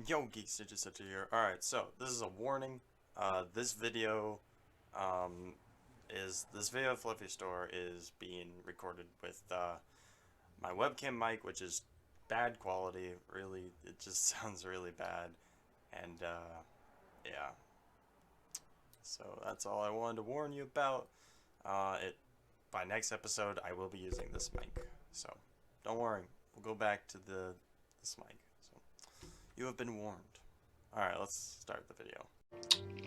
Yo, Geeks Etc. here. Alright, so this is a warning. This video, this video of Fluffy Store is being recorded with my webcam mic, which is bad quality. Really, it just sounds really bad. And yeah. So that's all I wanted to warn you about. By next episode, I will be using this mic. So don't worry, we'll go back to this mic. So you have been warned. Alright, let's start the video.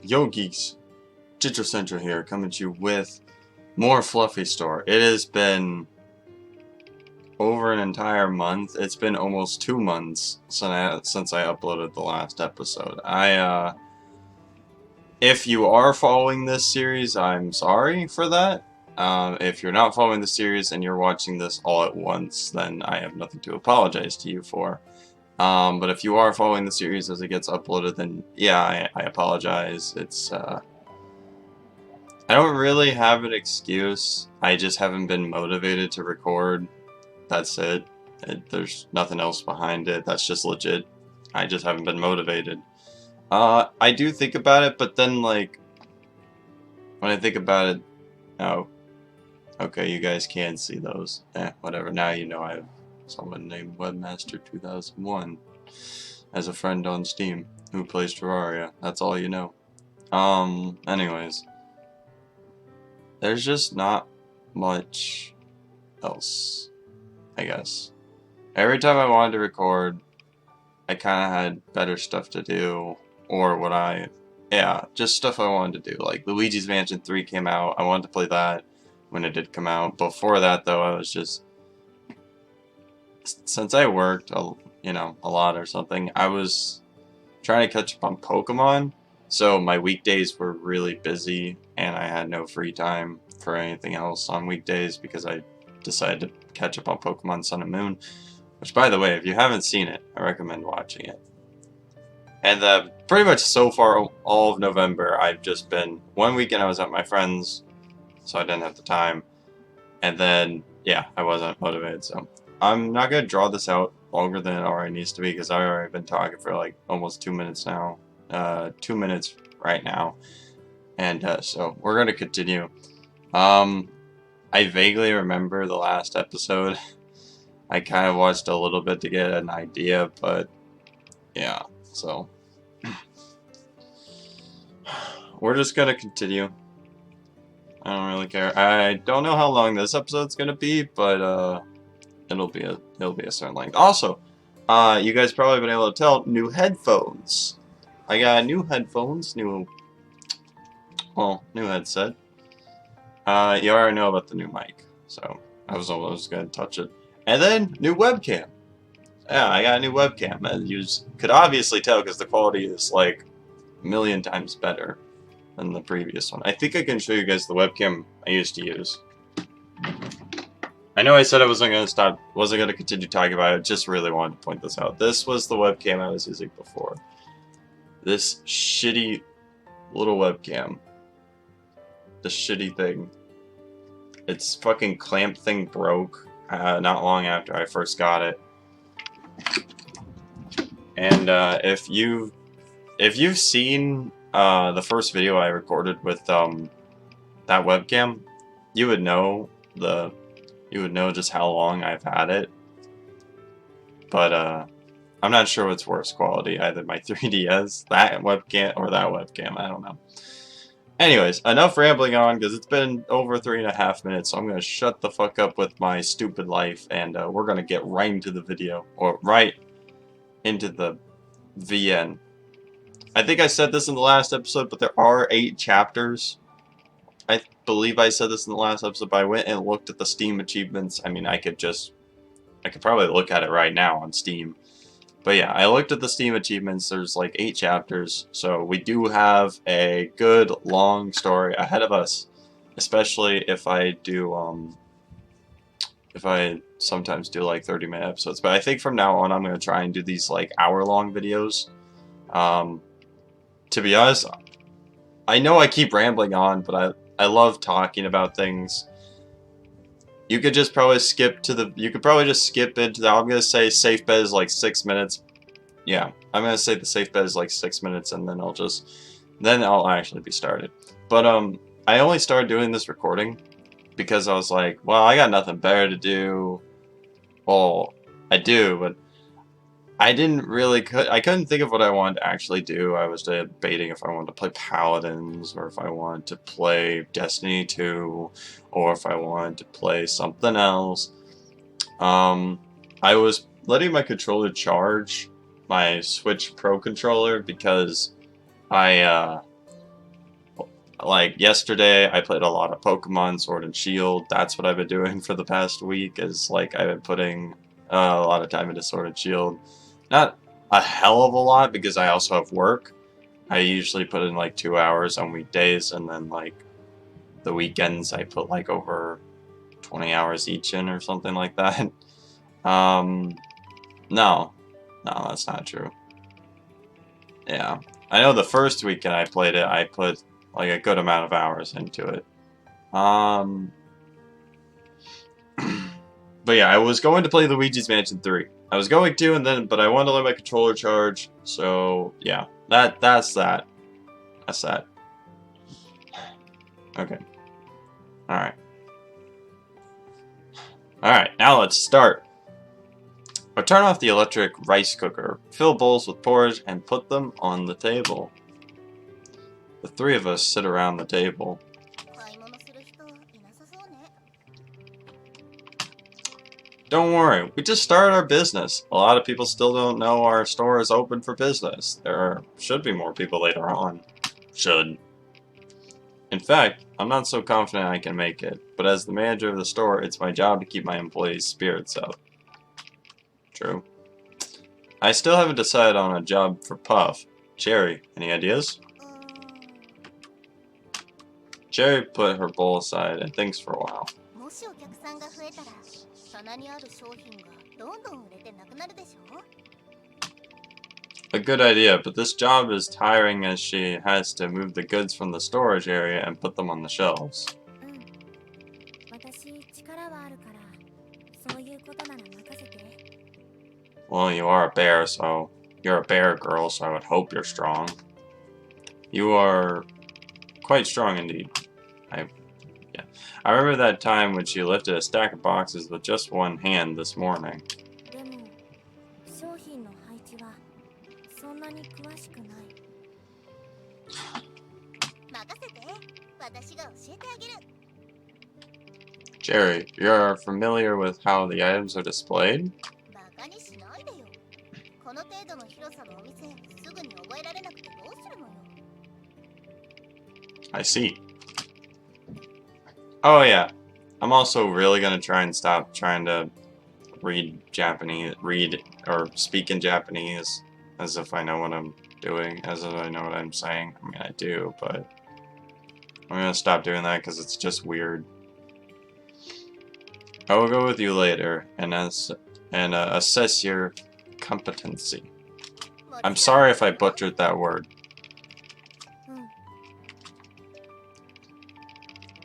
Yo geeks, Jitro Central here, coming to you with more Fluffy Store. It has been over an entire month. It's been almost 2 months since I uploaded the last episode. If you are following this series, I'm sorry for that. If you're not following the series and you're watching this all at once, then I have nothing to apologize to you for. But if you are following the series as it gets uploaded, then yeah, I apologize. I don't really have an excuse. I just haven't been motivated to record. That's it. There's nothing else behind it. That's just legit. I just haven't been motivated. I do think about it, but then, like, when I think about it, oh, okay, you guys can see those. Whatever. Now you know I have someone named Webmaster2001 as a friend on Steam who plays Terraria. That's all you know. Anyways, there's just not much else, I guess. Every time I wanted to record, I kind of had better stuff to do, or just stuff I wanted to do. Like Luigi's Mansion 3 came out, I wanted to play that when it did come out. Before that, though, I was just, since I worked, a lot or something, I was trying to catch up on Pokemon, so my weekdays were really busy, and I had no free time for anything else on weekdays because I decided to catch up on Pokemon Sun and Moon, which, by the way, if you haven't seen it, I recommend watching it. And pretty much so far, all of November, I've just been, one weekend I was at my friend's, so I didn't have the time, and then, yeah, I wasn't motivated, so I'm not going to draw this out longer than it already needs to be, because I've already been talking for like almost 2 minutes now. 2 minutes right now. And so we're going to continue. I vaguely remember the last episode. I kind of watched a little bit to get an idea, but yeah, so we're just going to continue. I don't really care. I don't know how long this episode's going to be, but it'll be a certain length. Also, you guys probably been able to tell, new headphones. I got new headphones, new headset. You already know about the new mic, so I was almost gonna touch it. And then new webcam. Yeah, I got a new webcam, and you could obviously tell because the quality is like a million times better than the previous one. I think I can show you guys the webcam I used to use. I know I said I wasn't gonna continue talking about it, just really wanted to point this out. This was the webcam I was using before. This shitty little webcam. This shitty thing. Its fucking clamp thing broke not long after I first got it. And if you've seen the first video I recorded with that webcam, you would know just how long I've had it. But I'm not sure what's worse quality, either my 3DS, that webcam, or that webcam, I don't know. Anyways, enough rambling on, because it's been over 3.5 minutes, so I'm going to shut the fuck up with my stupid life, and we're going to get right into the video, or right into the VN. I think I said this in the last episode, but there are 8 chapters. I believe I said this in the last episode, but I went and looked at the Steam achievements. I mean, I could probably look at it right now on Steam. But yeah, I looked at the Steam achievements. There's like 8 chapters, so we do have a good long story ahead of us. Especially if I sometimes do like 30-minute episodes. But I think from now on, I'm going to try and do these like hour-long videos. To be honest, I know I keep rambling on, but I love talking about things. You could probably just skip into the, I'm going to say safe bet is like 6 minutes. yeah, I'm gonna say the safe bet is like 6 minutes, and then I'll actually be started. But I only started doing this recording because I was like, well, I got nothing better to do. Well, I do, but I couldn't think of what I wanted to actually do. I was debating if I wanted to play Paladins, or if I wanted to play Destiny 2, or if I wanted to play something else. I was letting my controller charge, my Switch Pro controller, because like yesterday I played a lot of Pokemon Sword and Shield. That's what I've been doing for the past week, is like I've been putting a lot of time into Sword and Shield. Not a hell of a lot, because I also have work. I usually put in like 2 hours on weekdays, and then like the weekends I put like over 20 hours each in, or something like that. No, that's not true. Yeah, I know the first weekend I played it, I put like a good amount of hours into it. But yeah, I was going to play Luigi's Mansion 3. I was going to, but I wanted to let my controller charge, so yeah, that's that. That's that. Okay. Alright. Alright, now let's start. I'll turn off the electric rice cooker, fill bowls with porridge, and put them on the table. The three of us sit around the table. Don't worry, we just started our business. A lot of people still don't know our store is open for business. There should be more people later on. Should. In fact, I'm not so confident I can make it, but as the manager of the store, it's my job to keep my employees' spirits up. True. I still haven't decided on a job for Puff. Cherry, any ideas? Cherry put her bowl aside and thinks for a while. A good idea, but this job is tiring as she has to move the goods from the storage area and put them on the shelves. Well, you are a bear, so you're a bear girl, so I would hope you're strong. You are quite strong indeed. I remember that time when she lifted a stack of boxes with just one hand this morning. Jerry, you're familiar with how the items are displayed? I see. Oh yeah, I'm also really gonna try and stop trying to read or speak in Japanese as if I know what I'm doing, as if I know what I'm saying. I mean, I do, but I'm gonna stop doing that because it's just weird. I will go with you later and assess your competency. I'm sorry if I butchered that word.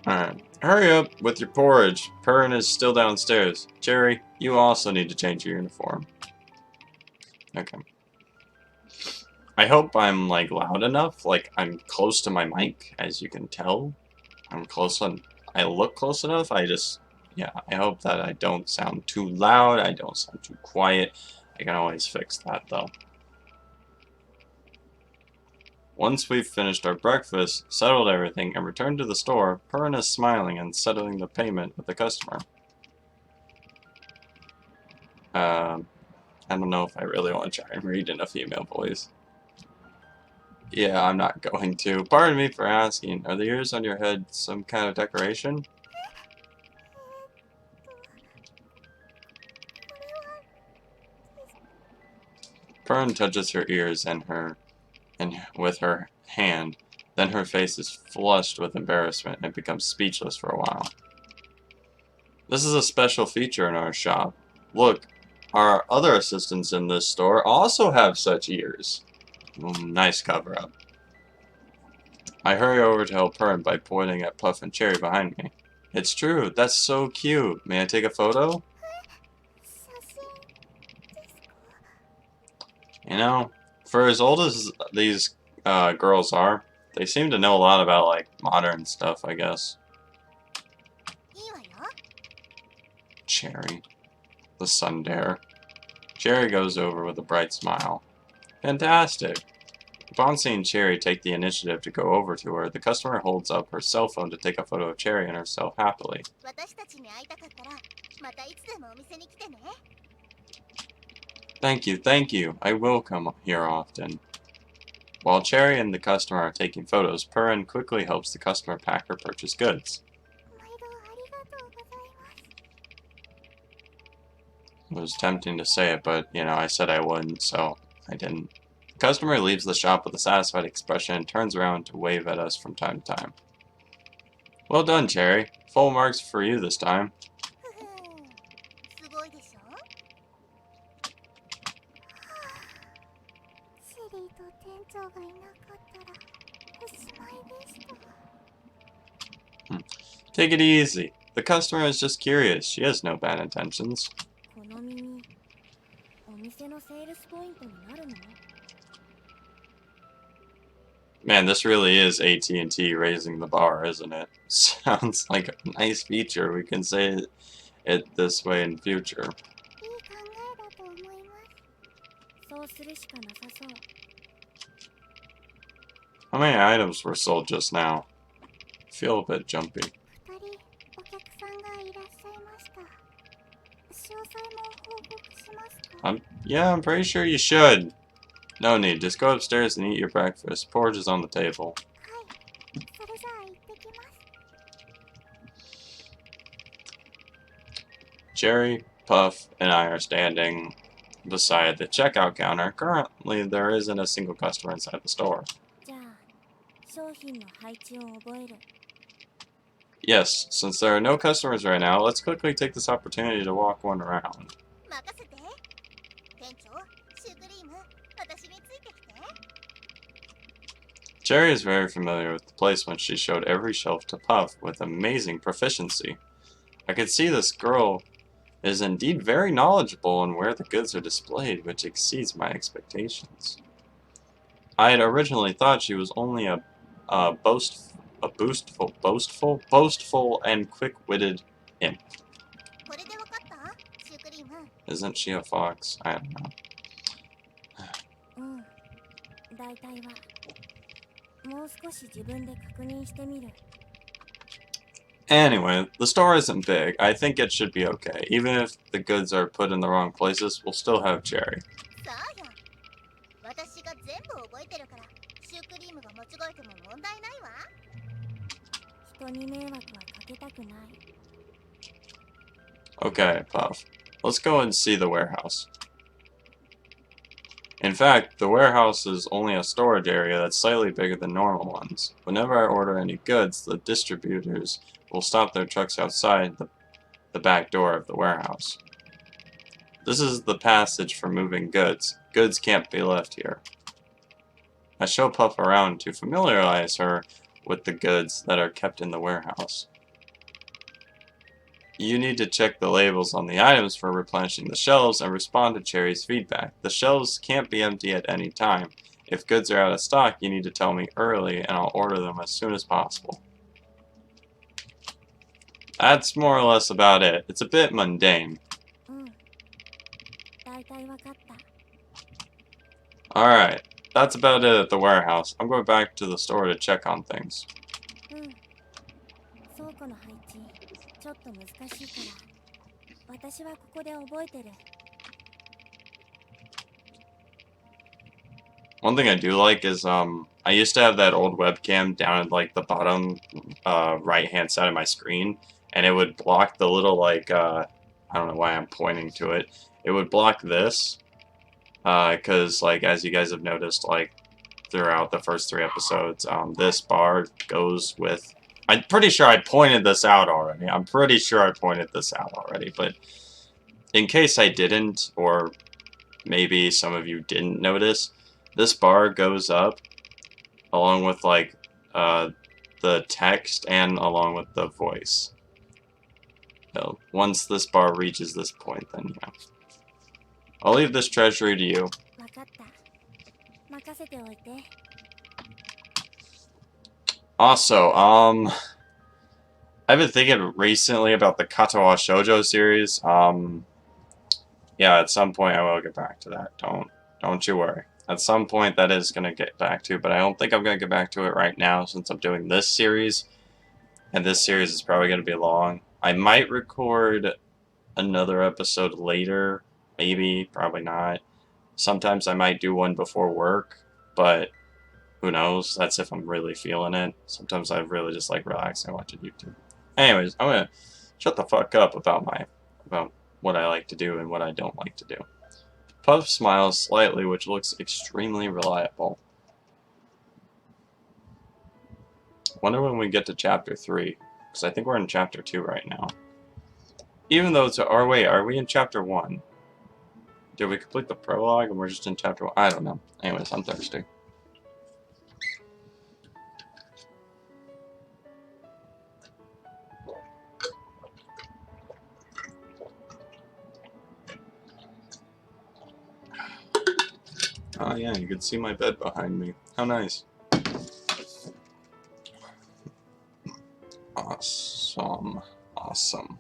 Alright, hurry up with your porridge. Perrin is still downstairs. Jerry, you also need to change your uniform. Okay. I hope I'm, like, loud enough. Like, I'm close to my mic, as you can tell. I look close enough. Yeah, I hope that I don't sound too loud. I don't sound too quiet. I can always fix that, though. Once we've finished our breakfast, settled everything, and returned to the store, Perrin is smiling and settling the payment with the customer. I don't know if I really want to try and read in a female voice. Yeah, I'm not going to. Pardon me for asking. Are the ears on your head some kind of decoration? Perrin touches her ears with her hand. Then her face is flushed with embarrassment and becomes speechless for a while. This is a special feature in our shop. Look, our other assistants in this store also have such ears. Nice cover-up. I hurry over to help Perrin by pointing at Puff and Cherry behind me. It's true, that's so cute. May I take a photo? You know, for as old as these girls are, they seem to know a lot about, like, modern stuff, I guess. Cherry. The tsundere. Cherry goes over with a bright smile. Fantastic! Upon seeing Cherry take the initiative to go over to her, the customer holds up her cell phone to take a photo of Cherry and herself happily. Thank you. I will come here often. While Cherry and the customer are taking photos, Purin quickly helps the customer pack her purchased goods. It was tempting to say it, but, you know, I said I wouldn't, so I didn't. The customer leaves the shop with a satisfied expression and turns around to wave at us from time to time. Well done, Cherry. Full marks for you this time. Take it easy. The customer is just curious. She has no bad intentions. Man, this really is AT&T raising the bar, isn't it? Sounds like a nice feature. We can say it this way in future. How many items were sold just now? I feel a bit jumpy. Yeah, I'm pretty sure you should. No need, just go upstairs and eat your breakfast. Porridge is on the table. Cherry, Puff, and I are standing beside the checkout counter. Currently, there isn't a single customer inside the store. Yes, since there are no customers right now, let's quickly take this opportunity to walk one around. Cherry is very familiar with the placement. She showed every shelf to Puff with amazing proficiency. I could see this girl is indeed very knowledgeable in where the goods are displayed, which exceeds my expectations. I had originally thought she was only a boastful and quick-witted imp. Isn't she a fox? I don't know. Anyway, the store isn't big. I think it should be okay. Even if the goods are put in the wrong places, we'll still have Cherry. Okay, Puff. Let's go and see the warehouse. In fact, the warehouse is only a storage area that's slightly bigger than normal ones. Whenever I order any goods, the distributors will stop their trucks outside the back door of the warehouse. This is the passage for moving goods. Goods can't be left here. I show Puff around to familiarize her with the goods that are kept in the warehouse. You need to check the labels on the items for replenishing the shelves and respond to Cherry's feedback. The shelves can't be empty at any time. If goods are out of stock, you need to tell me early and I'll order them as soon as possible. That's more or less about it. It's a bit mundane. Alright, that's about it at the warehouse. I'm going back to the store to check on things. One thing I do like is, I used to have that old webcam down at, like, the bottom right-hand side of my screen, and it would block the little, like, I don't know why I'm pointing to it. It would block this, because, like, as you guys have noticed, like, throughout the first 3 episodes, this bar goes with... I'm pretty sure I pointed this out already. But in case I didn't, or maybe some of you didn't notice, this bar goes up along with, like, the text and along with the voice. So once this bar reaches this point, then yeah. I'll leave this treasury to you. Also, I've been thinking recently about the Katawa Shoujo series. Yeah, at some point I will get back to that. Don't you worry. At some point that is gonna get back to, but I don't think I'm gonna get back to it right now since I'm doing this series. And this series is probably gonna be long. I might record another episode later. Maybe, probably not. Sometimes I might do one before work, but who knows? That's if I'm really feeling it. Sometimes I really just like relaxing watching YouTube. Anyways, I'm gonna shut the fuck up about what I like to do and what I don't like to do. Puff smiles slightly, which looks extremely reliable. Wonder when we get to chapter 3, because I think we're in chapter 2 right now. Even though it's or wait, are we in chapter 1? Did we complete the prologue and we're just in chapter 1? I don't know. Anyways, I'm thirsty. Oh yeah, you can see my bed behind me. How nice. Awesome. Awesome.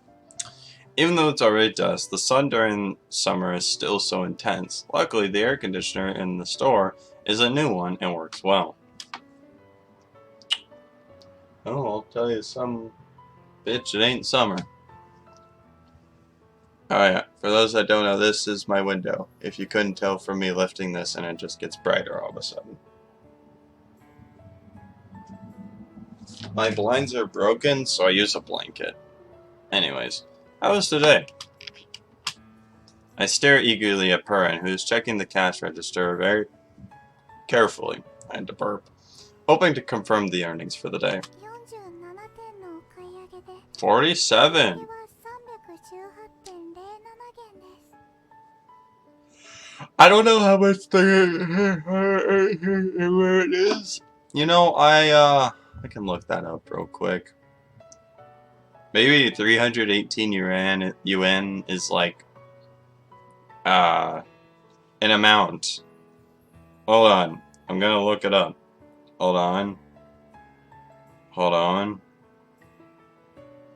Even though it's already dusk, the sun during summer is still so intense. Luckily, the air conditioner in the store is a new one and works well. Oh, I'll tell you some bitch, it ain't summer. Oh yeah, for those that don't know, this is my window. If you couldn't tell from me lifting this, and it just gets brighter all of a sudden. My blinds are broken, so I use a blanket. Anyways, how was today? I stare eagerly at Purin, who is checking the cash register very carefully. I had to burp. Hoping to confirm the earnings for the day. 47! I don't know how much where it is. You know, I can look that up real quick. Maybe 318 yuan is like an amount. Hold on. I'm gonna look it up. Hold on. Hold on.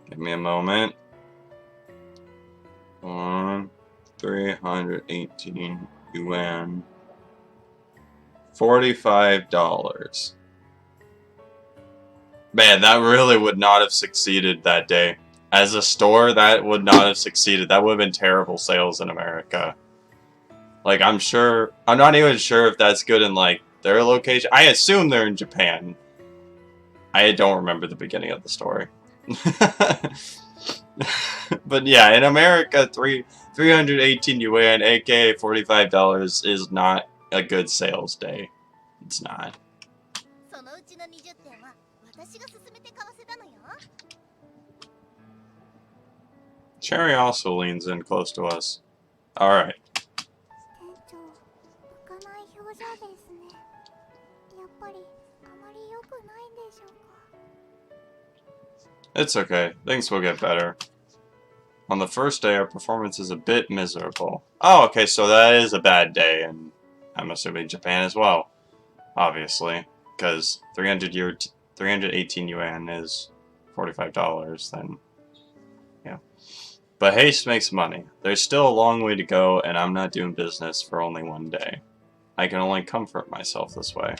Give me a moment. 318 yuan. $45. Man, that really would not have succeeded that day. As a store, that would not have succeeded. That would have been terrible sales in America. Like, I'm not even sure if that's good in, like, their location. I assume they're in Japan. I don't remember the beginning of the story. But yeah, in America, 318 yuan, aka $45, is not a good sales day. It's not. Cherry also leans in close to us. Alright. It's okay. Things will get better. On the first day, our performance is a bit miserable. Oh, okay, so that is a bad day, and I'm assuming Japan as well. Obviously. Because 318 yuan is $45, then... yeah. But haste makes money. There's still a long way to go, and I'm not doing business for only one day. I can only comfort myself this way.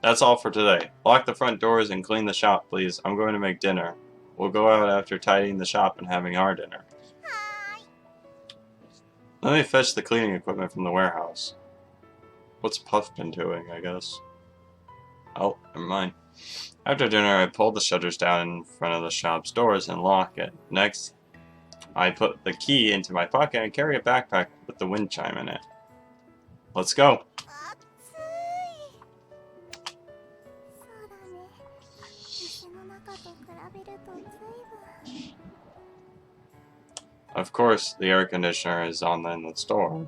That's all for today. Lock the front doors and clean the shop, please. I'm going to make dinner. We'll go out after tidying the shop and having our dinner. Hi. Let me fetch the cleaning equipment from the warehouse. What's Puff been doing, I guess? Oh, never mind. After dinner, I pull the shutters down in front of the shop's doors and lock it. Next, I put the key into my pocket and carry a backpack with the wind chime in it. Let's go. Of course, the air conditioner is on in the store.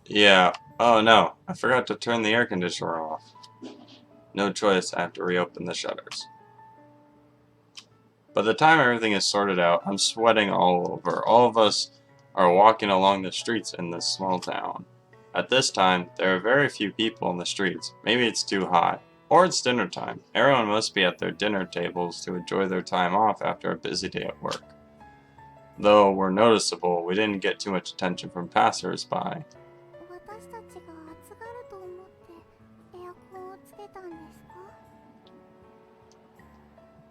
Yeah. Oh no, I forgot to turn the air conditioner off. No choice, I have to reopen the shutters. By the time everything is sorted out, I'm sweating all over. All of us are walking along the streets in this small town. At this time, there are very few people in the streets. Maybe it's too hot. Or it's dinner time. Everyone must be at their dinner tables to enjoy their time off after a busy day at work. Though we're noticeable, we didn't get too much attention from passers-by.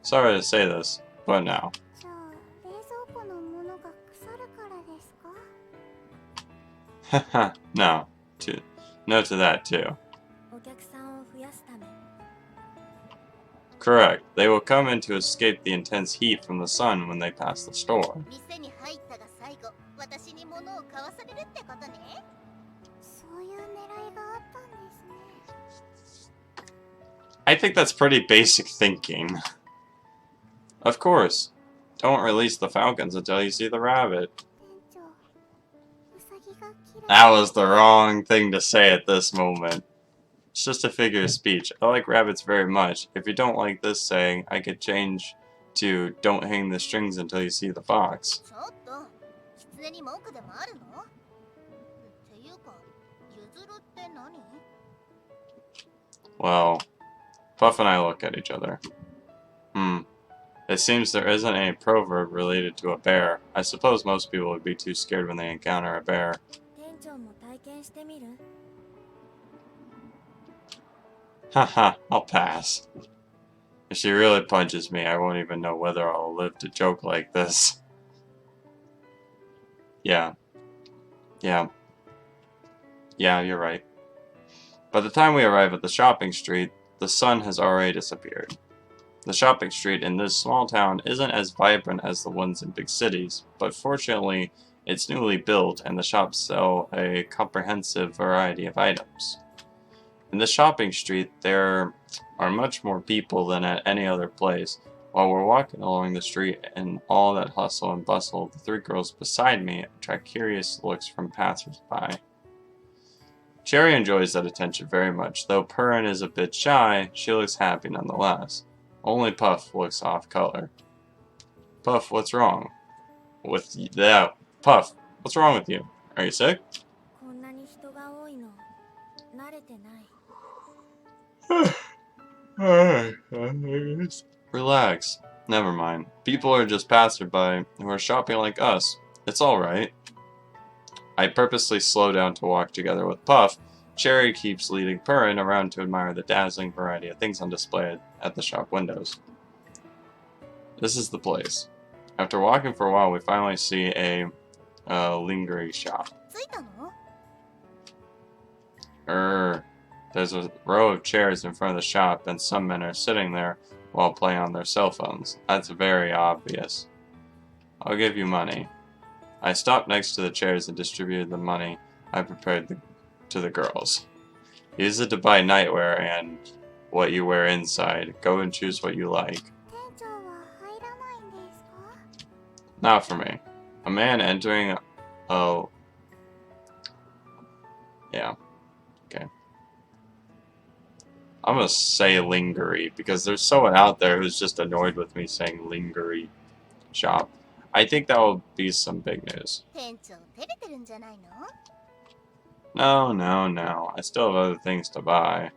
Sorry to say this, but no. Haha, no. No to that too. Correct. They will come in to escape the intense heat from the sun when they pass the store. I think that's pretty basic thinking. Of course. Don't release the falcons until you see the rabbit. That was the wrong thing to say at this moment. It's just a figure of speech. I like rabbits very much. If you don't like this saying, I could change to don't hang the strings until you see the fox. Well, Puff and I look at each other. It seems there isn't any proverb related to a bear. I suppose most people would be too scared when they encounter a bear. Haha, I'll pass. If she really punches me, I won't even know whether I'll live to joke like this. Yeah, you're right. By the time we arrive at the shopping street, the sun has already disappeared. The shopping street in this small town isn't as vibrant as the ones in big cities, but fortunately, it's newly built and the shops sell a comprehensive variety of items. In the shopping street, there are much more people than at any other place. While we're walking along the street in all that hustle and bustle, the three girls beside me attract curious looks from passers-by. Cherry enjoys that attention very much. Though Purin is a bit shy, she looks happy nonetheless. Only Puff looks off color. Puff, what's wrong? With that, Puff, what's wrong with you? Are you sick? Relax. Never mind. People are just passerby who are shopping like us. It's alright. I purposely slow down to walk together with Puff. Cherry keeps leading Purin around to admire the dazzling variety of things on display at the shop windows. This is the place. After walking for a while, we finally see a lingerie shop. There's a row of chairs in front of the shop, and some men are sitting there while playing on their cell phones. That's very obvious. I'll give you money. I stopped next to the chairs and distributed the money I prepared to the girls. Use it to buy nightwear and what you wear inside. Go and choose what you like. Not for me. A man entering a... Yeah. Okay. I'm gonna say lingerie, because there's someone out there who's just annoyed with me saying lingerie shop. I think that will be some big news. No. I still have other things to buy.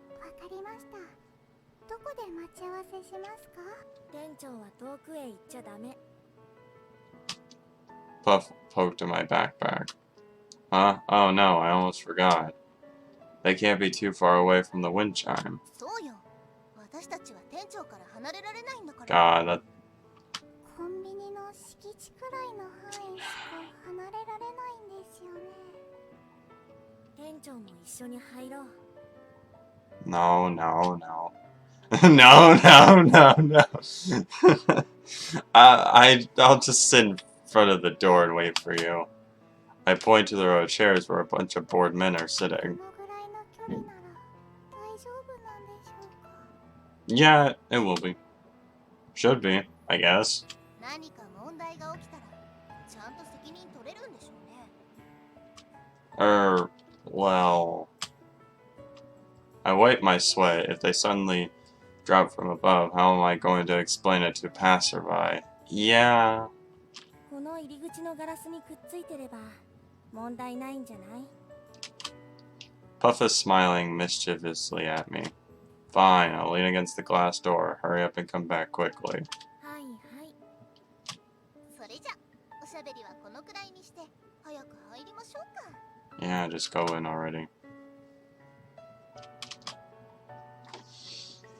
Puff poked in my backpack. Huh? Oh no, I almost forgot. They can't be too far away from the wind chime. God, that... No. No. I'll just sit in front of the door and wait for you. I point to the row of chairs where a bunch of bored men are sitting. Yeah, it will be. Should be, I guess. Well... I wipe my sweat. If they suddenly drop from above, how am I going to explain it to passerby? Yeah. Puff is smiling mischievously at me. Fine, I'll lean against the glass door. Hurry up and come back quickly. Yeah, just go in already.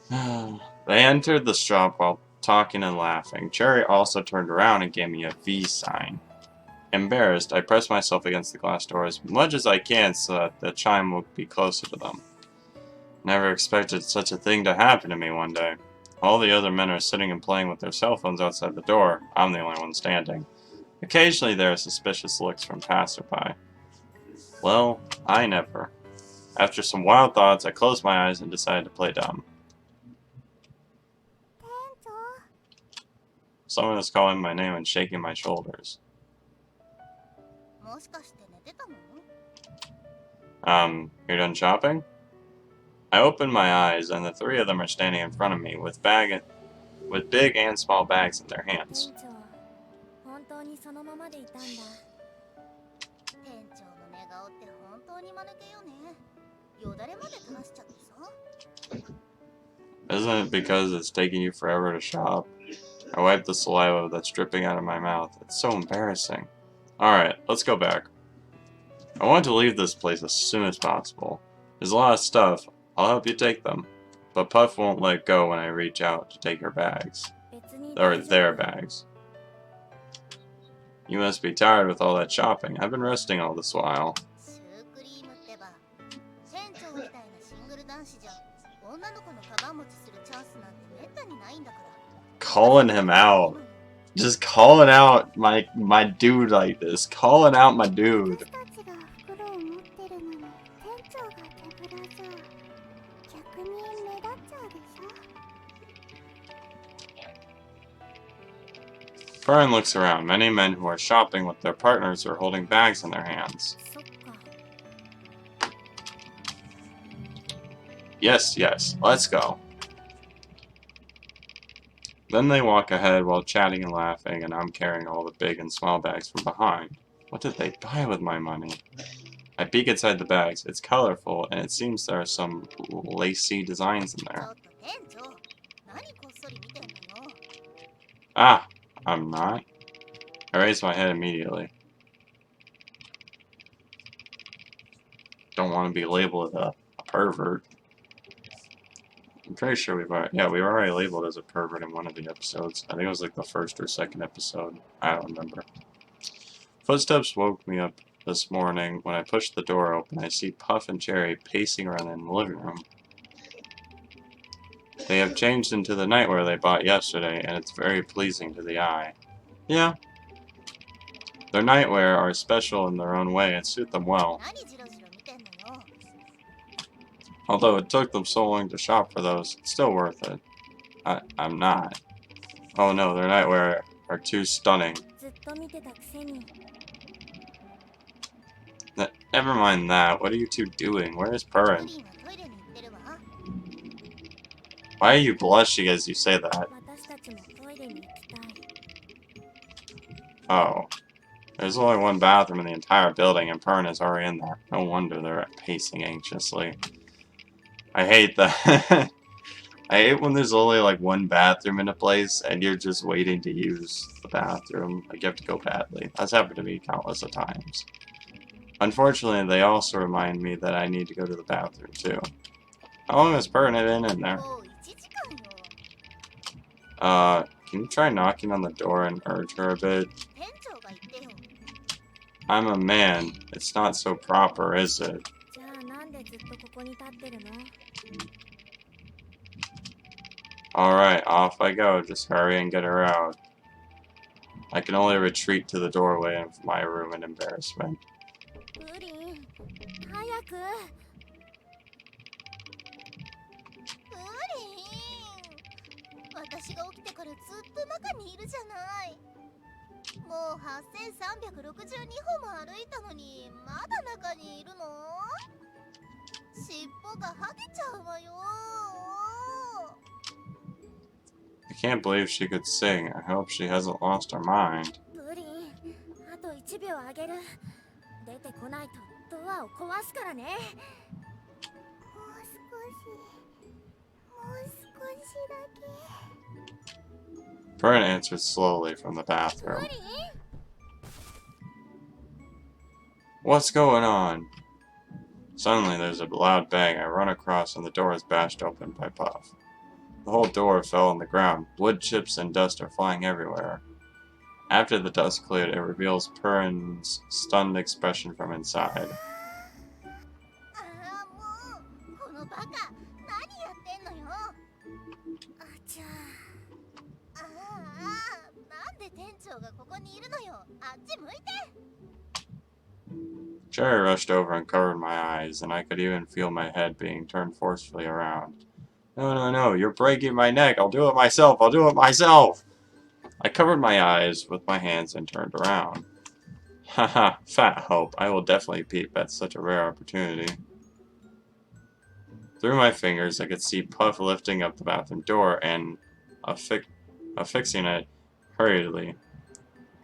They entered the shop while talking and laughing. Cherry also turned around and gave me a V sign. Embarrassed, I pressed myself against the glass door as much as I can so that the chime would be closer to them. Never expected such a thing to happen to me one day. All the other men are sitting and playing with their cell phones outside the door. I'm the only one standing. Occasionally there are suspicious looks from passerby. Well, I never. After some wild thoughts, I closed my eyes and decided to play dumb. Someone is calling my name and shaking my shoulders. You're done shopping? I opened my eyes, and the three of them are standing in front of me with big and small bags in their hands. Isn't it because it's taking you forever to shop? I wipe the saliva that's dripping out of my mouth. It's so embarrassing. Alright, let's go back. I want to leave this place as soon as possible. There's a lot of stuff. I'll help you take them. But Puff won't let go when I reach out to take her bags. Or their bags. You must be tired with all that shopping. I've been resting all this while. Calling him out. Just calling out my dude like this. Calling out my dude. Fern looks around. Many men who are shopping with their partners are holding bags in their hands. Yes, yes, let's go. Then they walk ahead while chatting and laughing, and I'm carrying all the big and small bags from behind. What did they buy with my money? I peek inside the bags. It's colorful, and it seems there are some lacy designs in there. Ah, I'm not. I raise my head immediately. Don't want to be labeled a pervert. I'm pretty sure we were already labeled as a pervert in one of the episodes. I think it was like the first or second episode. I don't remember. Footsteps woke me up this morning. When I pushed the door open, I see Puff and Cherry pacing around in the living room. They have changed into the nightwear they bought yesterday, and it's very pleasing to the eye. Yeah. Their nightwear are special in their own way and suit them well. Although it took them so long to shop for those, it's still worth it. I'm not. Oh no, their nightwear are too stunning. Never mind that. What are you two doing? Where is Purin? Why are you blushing as you say that? Oh. There's only one bathroom in the entire building, and Purin is already in there. No wonder they're pacing anxiously. I hate that. I hate when there's only like one bathroom in a place and you're just waiting to use the bathroom. Like you have to go badly. That's happened to me countless of times. Unfortunately, they also remind me that I need to go to the bathroom too. How long has Purin been in there? Can you try knocking on the door and urge her a bit? I'm a man. It's not so proper, is it? Alright, off I go. Just hurry and get her out. I can only retreat to the doorway of my room in embarrassment. I can't believe she could sing. I hope she hasn't lost her mind. Fern answered slowly from the bathroom. What's going on? Suddenly there's a loud bang. I run across and the door is bashed open by Puff. The whole door fell on the ground. Wood chips and dust are flying everywhere. After the dust cleared, it reveals Perrin's stunned expression from inside. Cherry rushed over and covered my eyes, and I could even feel my head being turned forcefully around. No, no, no, you're breaking my neck. I'll do it myself. I'll do it myself. I covered my eyes with my hands and turned around. Haha, fat hope. I will definitely peep at such a rare opportunity. Through my fingers, I could see Puff lifting up the bathroom door and affixing it hurriedly.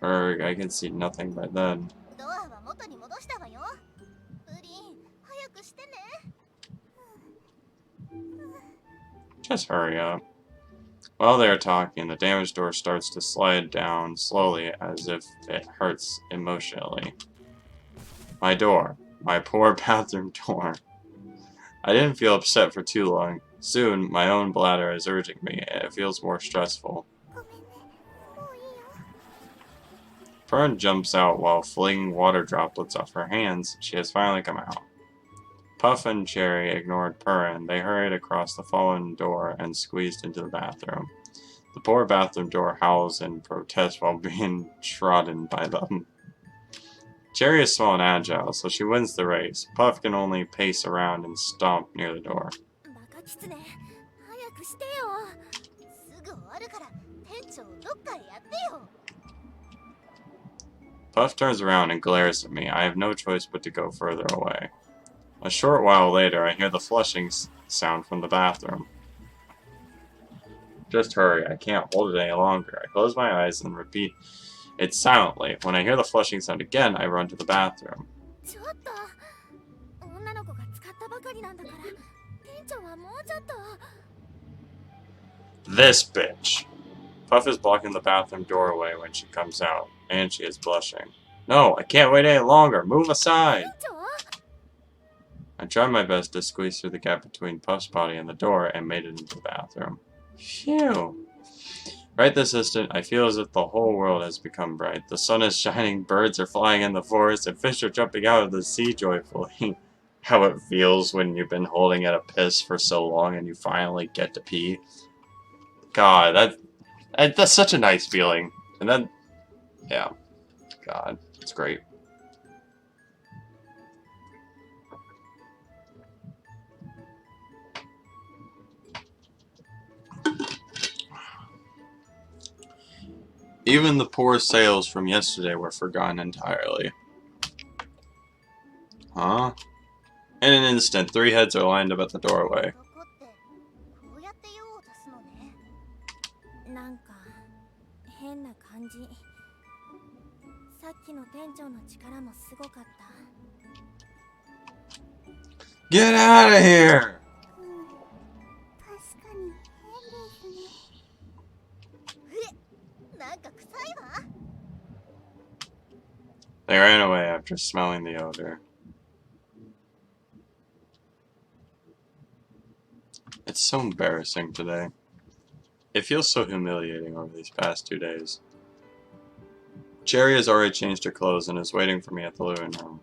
I could see nothing by then. Just hurry up. While they are talking, the damaged door starts to slide down slowly as if it hurts emotionally. My door. My poor bathroom door. I didn't feel upset for too long. Soon, my own bladder is urging me, and it feels more stressful. Fern jumps out while flinging water droplets off her hands. She has finally come out. Puff and Cherry ignored Perrin. They hurried across the fallen door and squeezed into the bathroom. The poor bathroom door howls in protest while being trodden by them. Cherry is small and agile, so she wins the race. Puff can only pace around and stomp near the door. Puff turns around and glares at me. I have no choice but to go further away. A short while later, I hear the flushing sound from the bathroom. Just hurry, I can't hold it any longer. I close my eyes and repeat it silently. When I hear the flushing sound again, I run to the bathroom. This bitch! Puff is blocking the bathroom doorway when she comes out, and she is blushing. No, I can't wait any longer! Move aside! I tried my best to squeeze through the gap between Puff's body and the door and made it into the bathroom. Phew! Right this instant, I feel as if the whole world has become bright. The sun is shining, birds are flying in the forest, and fish are jumping out of the sea joyfully. How it feels when you've been holding at a piss for so long and you finally get to pee. God, that's such a nice feeling. And then, yeah. God, it's great. Even the poor sails from yesterday were forgotten entirely. Huh? In an instant, 3 heads are lined up at the doorway. Get out of here! They ran away after smelling the odor. It's so embarrassing today. It feels so humiliating over these past 2 days. Cherry has already changed her clothes and is waiting for me at the living room.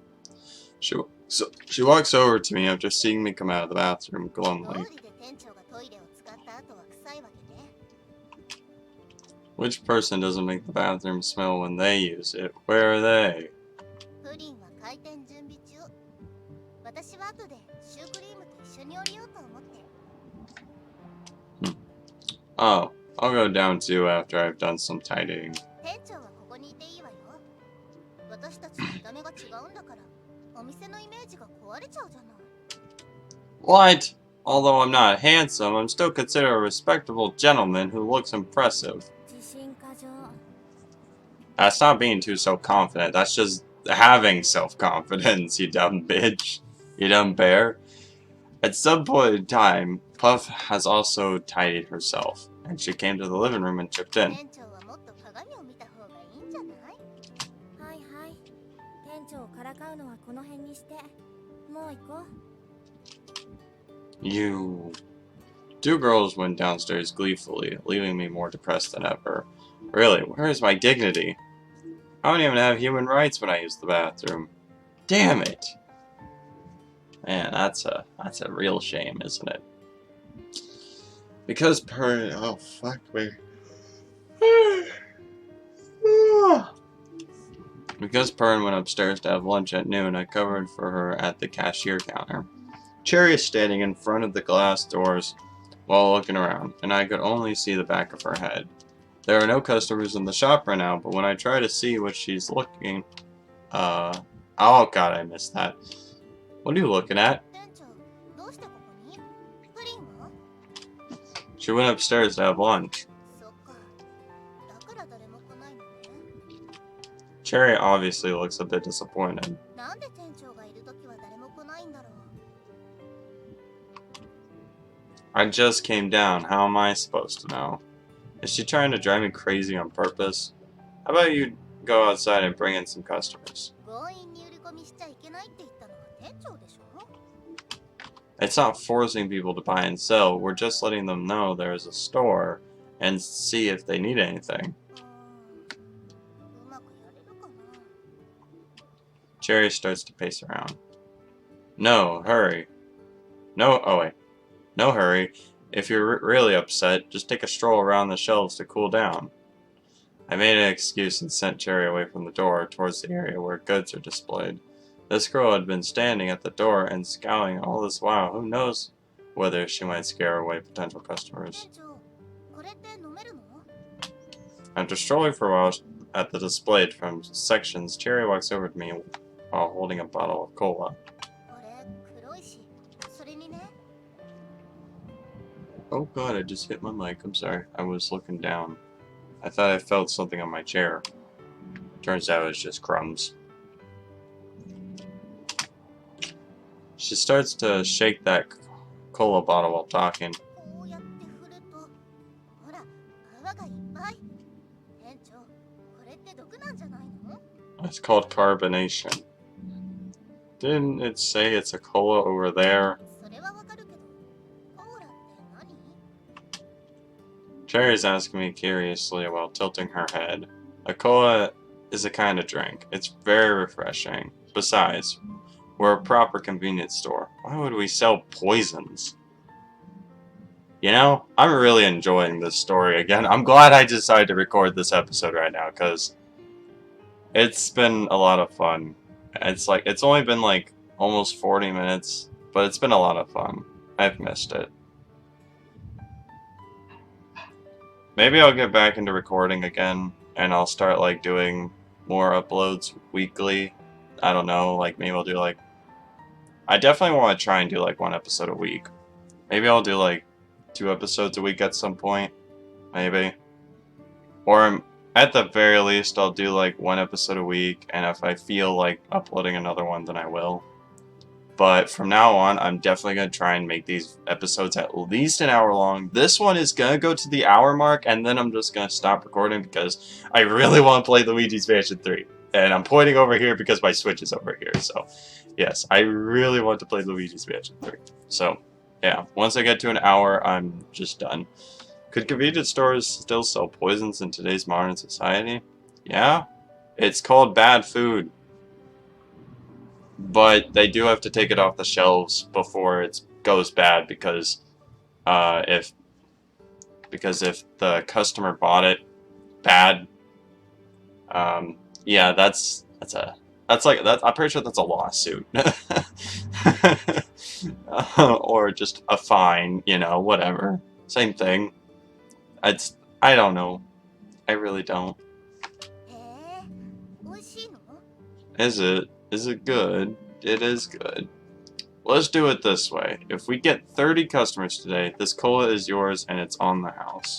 She walks over to me after seeing me come out of the bathroom glumly. Which person doesn't make the bathroom smell when they use it? Where are they? Oh, I'll go down too after I've done some tidying. What? Although I'm not handsome, I'm still considered a respectable gentleman who looks impressive. That's not being too self-confident. That's just having self-confidence, you dumb bitch. You dumb bear. At some point in time, Puff has also tidied herself, and she came to the living room and chipped in. You... Two girls went downstairs gleefully, leaving me more depressed than ever. Really, where is my dignity? I don't even have human rights when I use the bathroom. Damn it! Man, that's a real shame, isn't it? Because oh fuck me. Because Pern went upstairs to have lunch at noon, I covered for her at the cashier counter. Cherry is standing in front of the glass doors while looking around, and I could only see the back of her head. There are no customers in the shop right now, but when I try to see what she's looking... oh god, I missed that. What are you looking at? She went upstairs to have lunch. Cherry obviously looks a bit disappointed. I just came down. How am I supposed to know? Is she trying to drive me crazy on purpose? How about you go outside and bring in some customers? It's not forcing people to buy and sell. We're just letting them know there is a store and see if they need anything. Cherry starts to pace around. No, hurry. No, oh wait. No hurry. If you're really upset, just take a stroll around the shelves to cool down. I made an excuse and sent Cherry away from the door towards the area where goods are displayed. This girl had been standing at the door and scowling all this while. Who knows whether she might scare away potential customers. After strolling for a while at the displayed from sections, Cherry walks over to me while holding a bottle of cola. Oh god, I just hit my mic. I'm sorry. I was looking down. I thought I felt something on my chair. Turns out it's just crumbs. She starts to shake that cola bottle while talking. It's called carbonation. Didn't it say it's a cola over there? Cherry's asking me curiously while tilting her head. A cola is a kind of drink. It's very refreshing. Besides, we're a proper convenience store. Why would we sell poisons? You know, I'm really enjoying this story again. I'm glad I decided to record this episode right now, because it's been a lot of fun. It's only been like almost 40 minutes, but it's been a lot of fun. I've missed it. Maybe I'll get back into recording again, and I'll start like doing more uploads weekly. I don't know, like maybe I'll do like... I definitely want to try and do like 1 episode a week. Maybe I'll do like 2 episodes a week at some point. Maybe. Or at the very least, I'll do like 1 episode a week, and if I feel like uploading another one, then I will. But from now on, I'm definitely going to try and make these episodes at least an hour long. This one is going to go to the hour mark, and then I'm just going to stop recording because I really want to play Luigi's Mansion 3. And I'm pointing over here because my Switch is over here. So, yes, I really want to play Luigi's Mansion 3. So, yeah, once I get to an hour, I'm just done. Could convenience stores still sell poisons in today's modern society? Yeah. It's called bad food. But they do have to take it off the shelves before it goes bad, because if the customer bought it bad, yeah, I'm pretty sure that's a lawsuit. Or just a fine, you know, whatever. Same thing. I don't know. I really don't. Is it? Is it good? It is good. Let's do it this way. If we get 30 customers today, this cola is yours and it's on the house.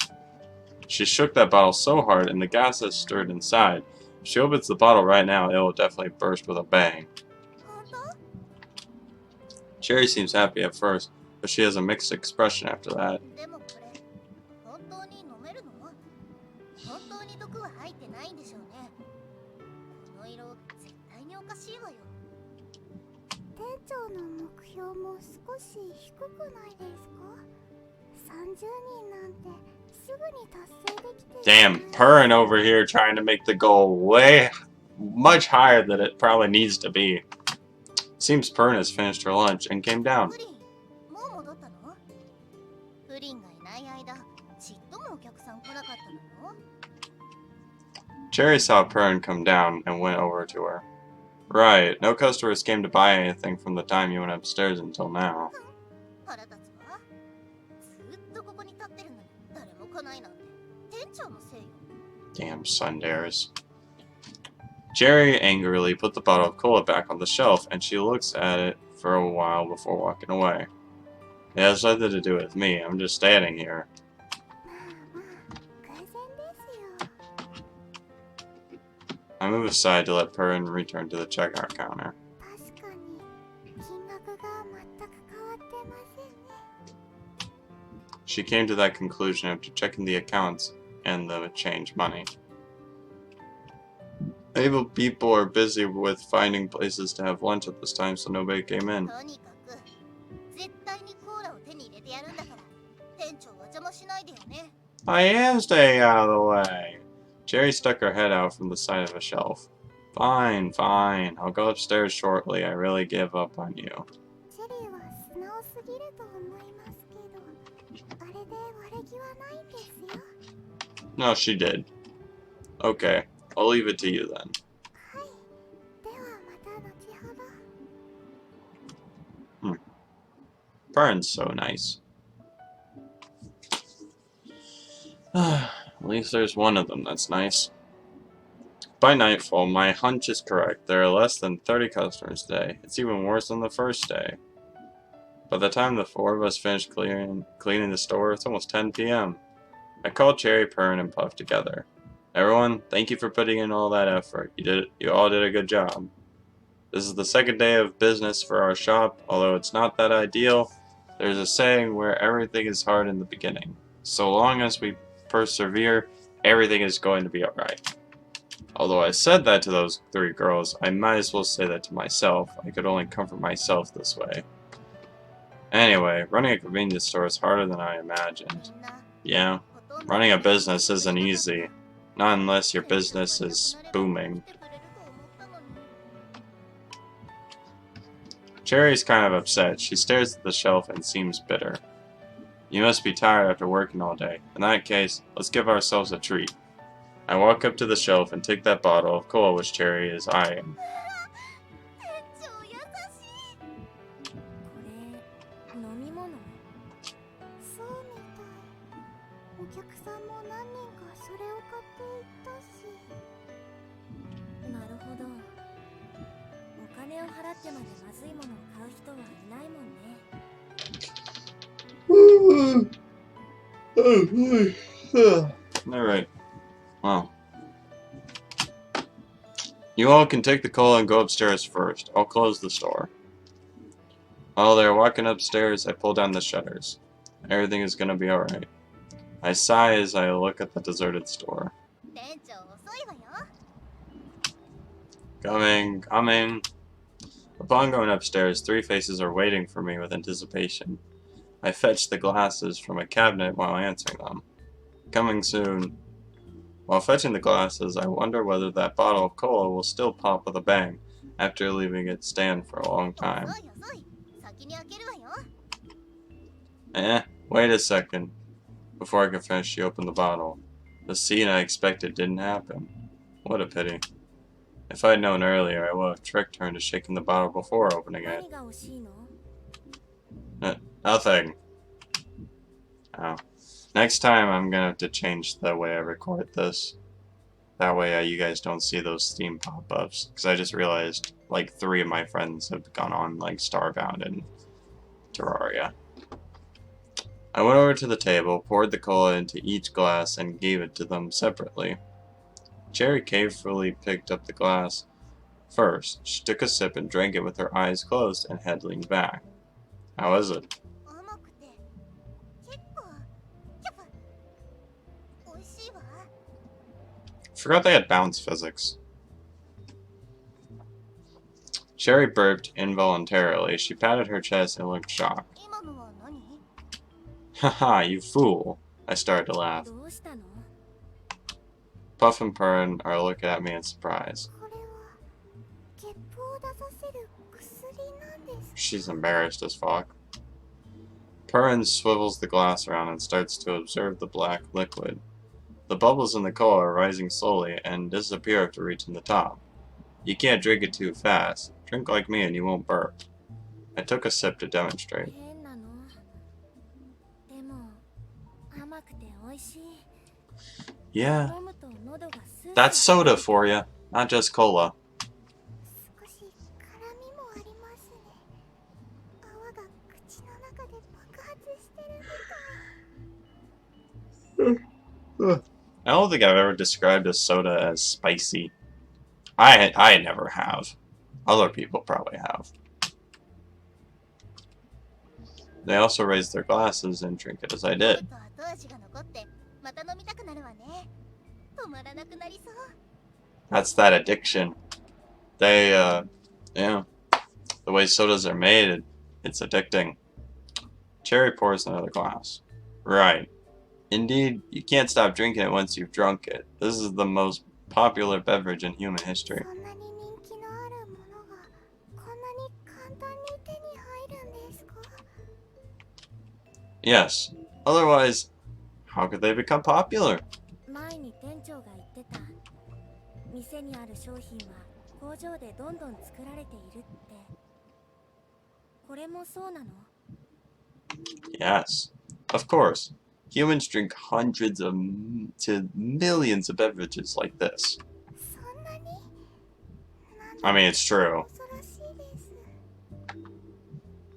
She shook that bottle so hard and the gas has stirred inside. If she opens the bottle right now, it will definitely burst with a bang. Cherry seems happy at first, but she has a mixed expression after that. Damn, Purrin over here trying to make the goal way much higher than it probably needs to be. Seems Purrin has finished her lunch and came down. Cherry saw Purrin come down and went over to her. Right, no customers came to buy anything from the time you went upstairs until now. Damn sundares. Cherry angrily put the bottle of cola back on the shelf, and she looks at it for a while before walking away. It has nothing to do with me, I'm just standing here. I move aside to let Purrin return to the checkout counter. She came to that conclusion after checking the accounts and the change money. Able people are busy with finding places to have lunch at this time, so nobody came in. I am staying out of the way. Cherry stuck her head out from the side of a shelf. Fine, fine. I'll go upstairs shortly. I really give up on you. No, she did. Okay, I'll leave it to you then. Purrin's so nice. At least there's one of them that's nice. By nightfall, my hunch is correct. There are less than 30 customers today. It's even worse than the first day. By the time the four of us finished cleaning the store, it's almost 10 p.m. I called Cherry, Purrin, and Puff together. Everyone, thank you for putting in all that effort. You all did a good job. This is the second day of business for our shop. Although it's not that ideal, there's a saying where everything is hard in the beginning. So long as we persevere, everything is going to be alright. Although I said that to those three girls, I might as well say that to myself. I could only comfort myself this way. Anyway, running a convenience store is harder than I imagined. Yeah, running a business isn't easy. Not unless your business is booming. Cherry's kind of upset. She stares at the shelf and seems bitter. You must be tired after working all day. In that case, let's give ourselves a treat. I walk up to the shelf and take that bottle of cola which Cherry is eyeing. Alright. Well. You all can take the cola and go upstairs first. I'll close the store. While they're walking upstairs, I pull down the shutters. Everything is gonna be alright. I sigh as I look at the deserted store. Coming, coming. Upon going upstairs, three faces are waiting for me with anticipation. I fetch the glasses from a cabinet while answering them. Coming soon. While fetching the glasses, I wonder whether that bottle of cola will still pop with a bang after leaving it stand for a long time. Wait a second. Before I could finish, she opened the bottle. The scene I expected didn't happen. What a pity. If I'd known earlier, I would have tricked her into shaking the bottle before opening it. Nothing. Oh. Next time, I'm gonna have to change the way I record this. That way, you guys don't see those Steam pop-ups. Because I just realized, like, 3 of my friends have gone on, like, Starbound and Terraria. I went over to the table, poured the cola into each glass, and gave it to them separately. Cherry carefully picked up the glass. First, she took a sip and drank it with her eyes closed and head leaned back. How is it? Forgot they had bounce physics. Cherry burped involuntarily. She patted her chest and looked shocked. Haha, you fool. I started to laugh. Puff and Purrin are looking at me in surprise. She's embarrassed as fuck. Purrin swivels the glass around and starts to observe the black liquid. The bubbles in the cola are rising slowly and disappear after reaching the top. You can't drink it too fast. Drink like me and you won't burp. I took a sip to demonstrate. Yeah, that's soda for you, not just cola. I don't think I've ever described a soda as spicy. I never have. Other people probably have. They also raise their glasses and drink it as I did. That's that addiction. Yeah. The way sodas are made, it's addicting. Cherry pours another glass. Right. Indeed, you can't stop drinking it once you've drunk it. This is the most popular beverage in human history. Yes. Otherwise, how could they become popular? Yes. Of course. Humans drink hundreds to millions of beverages like this. I mean, it's true.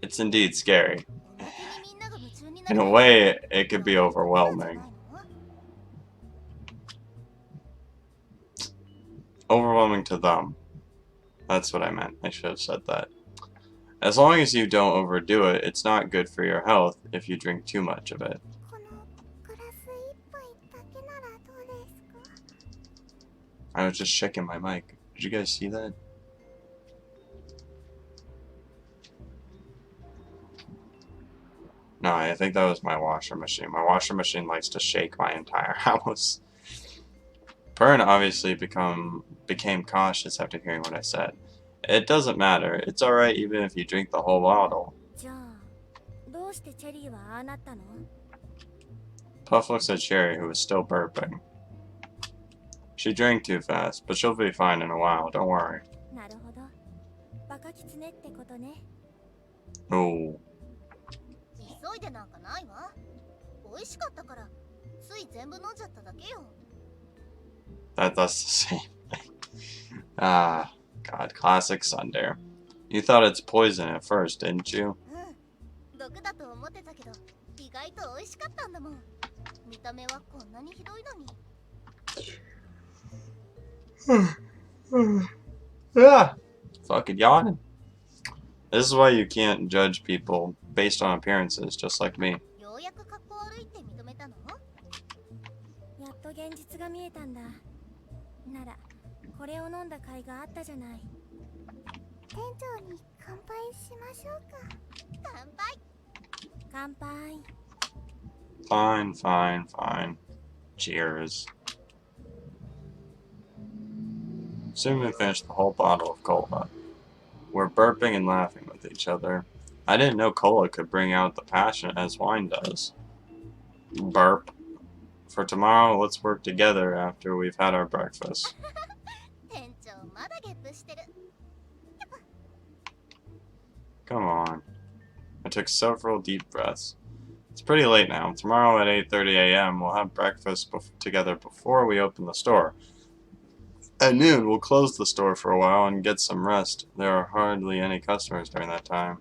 It's indeed scary. In a way, it could be overwhelming. Overwhelming to them. That's what I meant. I should have said that. As long as you don't overdo it, it's not good for your health if you drink too much of it. I was just checking my mic. Did you guys see that? No, I think that was my washer machine. My washer machine likes to shake my entire house. Purrin obviously became cautious after hearing what I said. It doesn't matter. It's alright even if you drink the whole bottle. Puff looks at Cherry, who is still burping. She drank too fast, but she'll be fine in a while, don't worry. Oh. That's the same thing. Ah, God, classic Sundare. You thought it's poison at first, didn't you? Ah, fucking yawning. This is why you can't judge people based on appearances, just like me. Fine, fine, fine. Cheers. Soon we finished the whole bottle of cola. We're burping and laughing with each other. I didn't know cola could bring out the passion as wine does. Burp. For tomorrow, let's work together after we've had our breakfast. Come on. I took several deep breaths. It's pretty late now. Tomorrow at 8:30 a.m. we'll have breakfast together before we open the store. At noon, we'll close the store for a while and get some rest. There are hardly any customers during that time.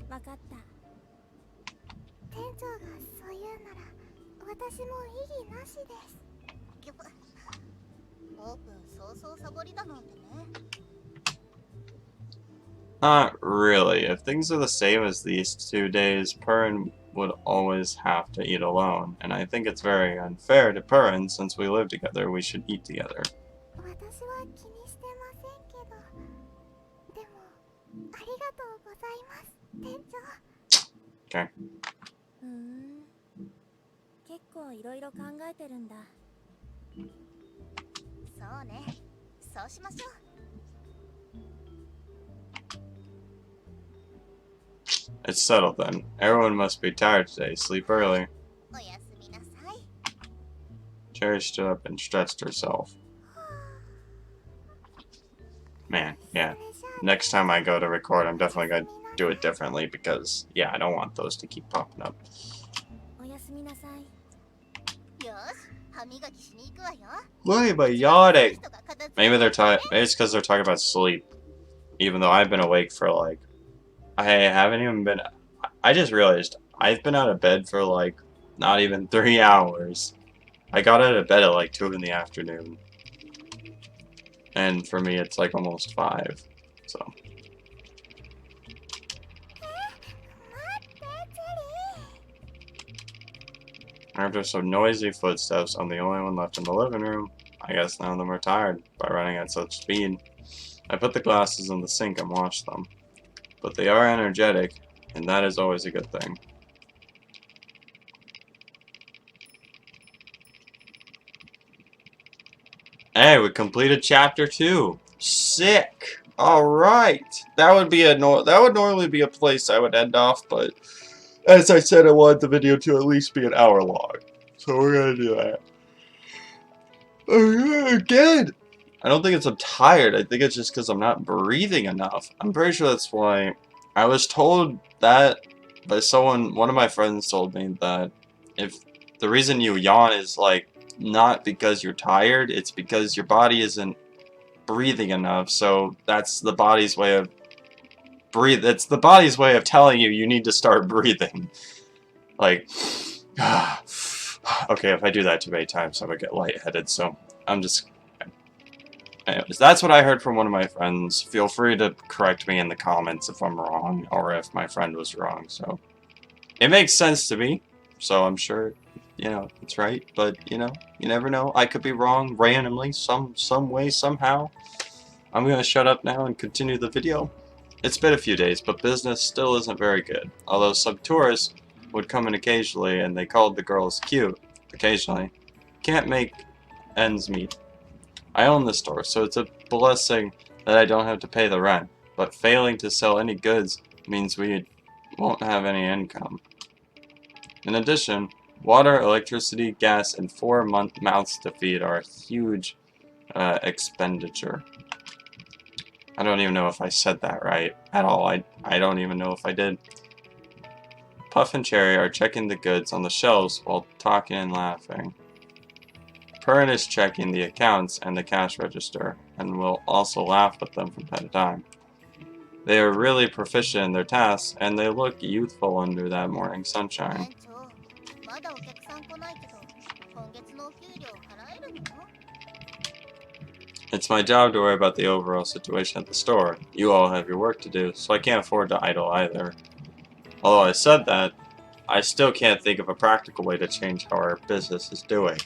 Not really. If things are the same as these 2 days, Purin would always have to eat alone, and I think it's very unfair to Purin since we live together. We should eat together. Okay. It's settled then. Everyone must be tired today. Sleep early. Cherry stood up and stretched herself. Man, yeah. Next time I go to record, I'm definitely going to do it differently because, yeah, I don't want those to keep popping up. Why am I yawning? Maybe they're talking. Maybe it's because they're talking about sleep. Even though I've been awake for like, I haven't even been. I just realized I've been out of bed for like not even 3 hours. I got out of bed at like 2 in the afternoon, and for me it's like almost 5. So. After some noisy footsteps, I'm the only one left in the living room. I guess none of them are tired by running at such speed. I put the glasses in the sink and wash them. But they are energetic, and that is always a good thing. Hey, we completed chapter 2. Sick. All right. That would normally be a place I would end off, but as I said, I wanted the video to at least be an hour long. So we're gonna do that. Again! I don't think it's I'm tired. I think it's just because I'm not breathing enough. I'm pretty sure that's why. I was told that by someone, one of my friends told me that if the reason you yawn is like not because you're tired, it's because your body isn't breathing enough. So that's the body's way of It's the body's way of telling you need to start breathing. Like, okay, if I do that too many times, I would get lightheaded. So I'm just. Anyways, that's what I heard from one of my friends. Feel free to correct me in the comments if I'm wrong, or if my friend was wrong. So, it makes sense to me, so I'm sure, you know, it's right. But, you know, you never know. I could be wrong randomly, some way, somehow. I'm gonna shut up now and continue the video. It's been a few days, but business still isn't very good. Although some tourists would come in occasionally, and they called the girls cute, occasionally. Can't make ends meet. I own the store, so it's a blessing that I don't have to pay the rent, but failing to sell any goods means we won't have any income. In addition, water, electricity, gas, and 4 mouths to feed are a huge expenditure. I don't even know if I said that right at all. I don't even know if I did. Puff and Cherry are checking the goods on the shelves while talking and laughing. Purin is checking the accounts and the cash register, and will also laugh with them from time to time. They are really proficient in their tasks, and they look youthful under that morning sunshine. It's my job to worry about the overall situation at the store. You all have your work to do, so I can't afford to idle either. Although I said that, I still can't think of a practical way to change how our business is doing.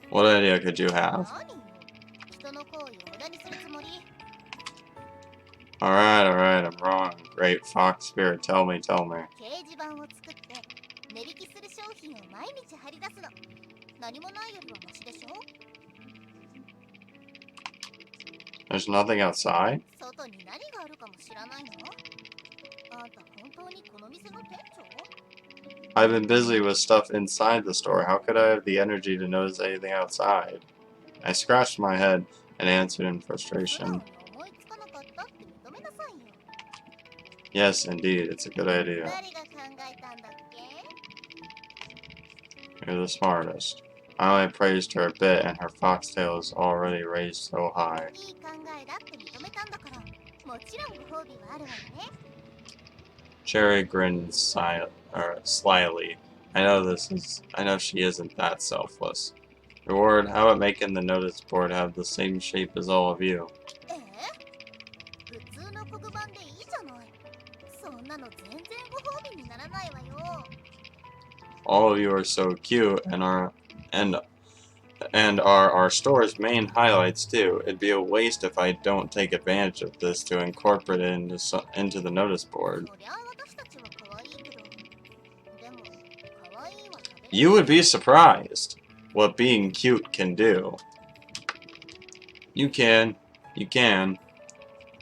What idea could you have? Alright, I'm wrong. Great fox spirit, tell me. There's nothing outside? I've been busy with stuff inside the store. How could I have the energy to notice anything outside? I scratched my head and answered in frustration. Yes, indeed, it's a good idea. You're the smartest. I only praised her a bit, and her foxtail is already raised so high. Cherry grinned slyly. I know she isn't that selfless. Reward, how about making the notice board have the same shape as all of you? All of you are so cute and are our store's main highlights too. It'd be a waste if I don't take advantage of this to incorporate it into the notice board. You would be surprised what being cute can do. You can. You can.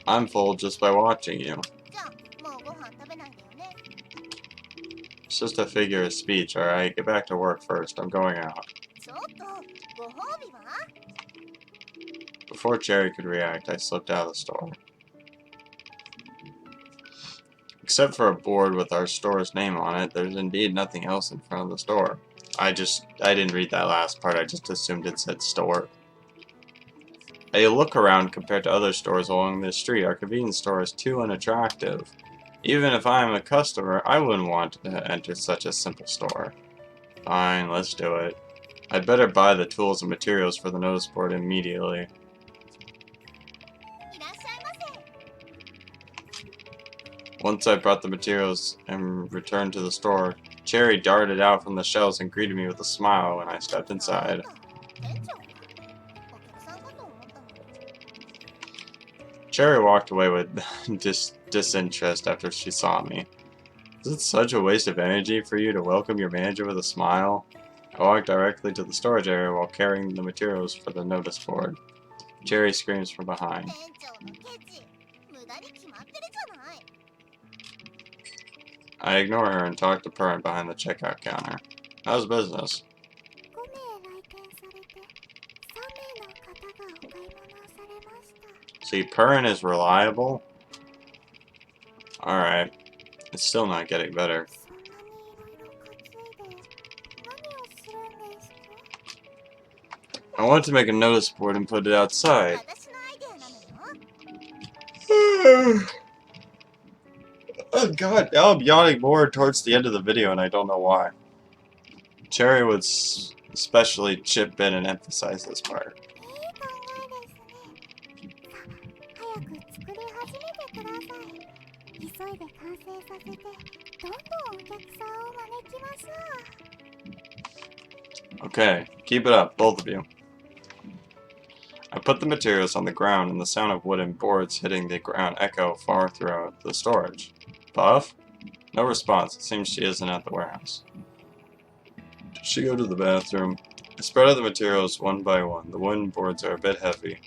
I'm full just by watching you. It's just a figure of speech, alright? Get back to work first. I'm going out. Before Cherry could react, I slipped out of the store. Except for a board with our store's name on it, there's indeed nothing else in front of the store. I didn't read that last part, I just assumed it said store. A look around compared to other stores along this street, our convenience store is too unattractive. Even if I am a customer, I wouldn't want to enter such a simple store. Fine, let's do it. I'd better buy the tools and materials for the notice board immediately. Once I brought the materials and returned to the store, Cherry darted out from the shelves and greeted me with a smile when I stepped inside. Cherry walked away with disinterest after she saw me. Is it such a waste of energy for you to welcome your manager with a smile? I walked directly to the storage area while carrying the materials for the notice board. Cherry screams from behind. I ignore her and talk to Pern behind the checkout counter. How's business? See, Pern is reliable? Alright. It's still not getting better. I want to make a notice board and put it outside. Oh god, now I'm yawning more towards the end of the video and I don't know why. Cherry would especially chip in and emphasize this part. Okay, keep it up, both of you. I put the materials on the ground and the sound of wooden boards hitting the ground echo far throughout the storage. Puff? No response. It seems she isn't at the warehouse. Did she go to the bathroom? I spread out the materials one by one. The wooden boards are a bit heavy.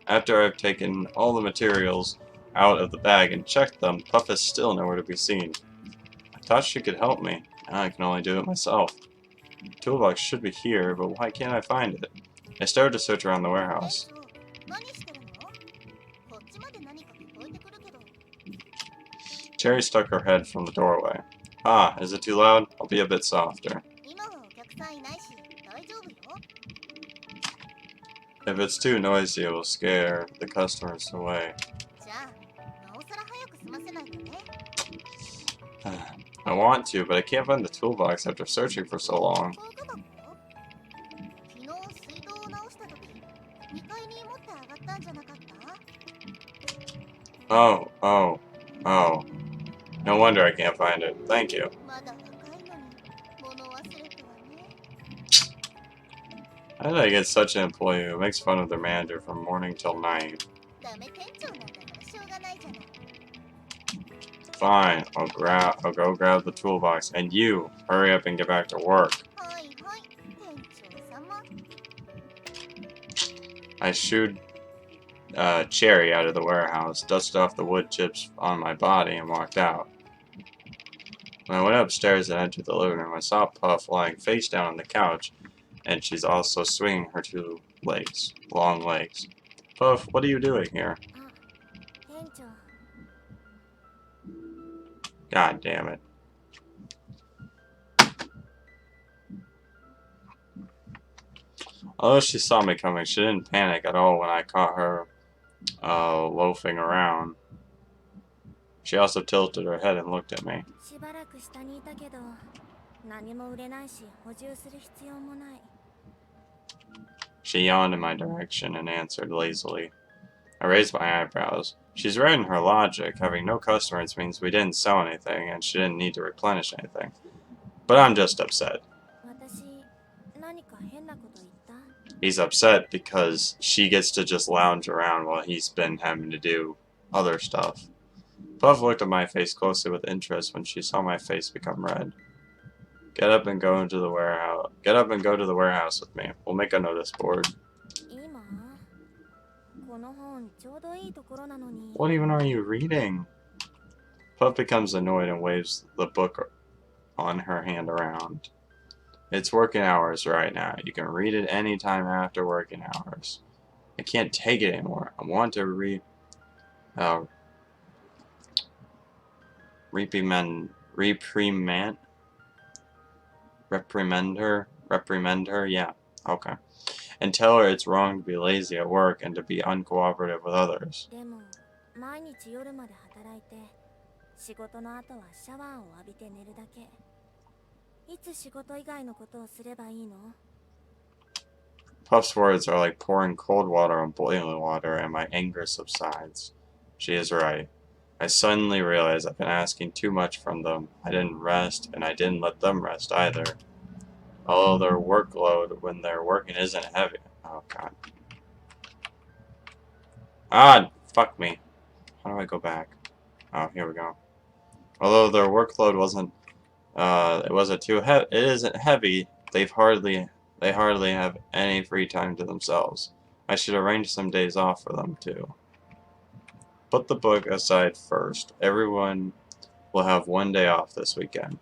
After I've taken all the materials out of the bag and checked them, Puff is still nowhere to be seen. I thought she could help me. Now I can only do it myself. The toolbox should be here, but why can't I find it? I started to search around the warehouse. Cherry stuck her head from the doorway. Ah, is it too loud? I'll be a bit softer. If it's too noisy, it will scare the customers away. I want to, but I can't find the toolbox after searching for so long. Oh. No wonder I can't find it. Thank you. How did I get such an employee who makes fun of their manager from morning till night? Fine, I'll go grab the toolbox, and you, hurry up and get back to work. I shooed Cherry out of the warehouse, dusted off the wood chips on my body, and walked out. When I went upstairs and entered the living room, I saw Puff lying face down on the couch, and she's also swinging her two legs, long legs. Puff, what are you doing here? God damn it. Although she saw me coming, she didn't panic at all when I caught her loafing around. She also tilted her head and looked at me. She yawned in my direction and answered lazily. I raised my eyebrows. She's right in her logic. Having no customers means we didn't sell anything and she didn't need to replenish anything. But I'm just upset. He's upset because she gets to just lounge around while he's been having to do other stuff. Puff looked at my face closely with interest when she saw my face become red. Get up and go into the warehouse. Get up and go to the warehouse with me. We'll make a notice board. What even are you reading? Puff becomes annoyed and waves the book on her hand around. It's working hours right now. You can read it anytime after working hours. I can't take it anymore. I want to reprimand her, yeah, okay. And tell her it's wrong to be lazy at work and to be uncooperative with others. Puff's words are like pouring cold water on boiling water, and my anger subsides. She is right. I suddenly realize I've been asking too much from them. I didn't rest, and I didn't let them rest either. Although their workload when they're working isn't heavy. Oh, God. Ah, fuck me. How do I go back? Oh, here we go. Although their workload it isn't heavy, they hardly have any free time to themselves. I should arrange some days off for them, too. Put the book aside first. Everyone will have one day off this weekend.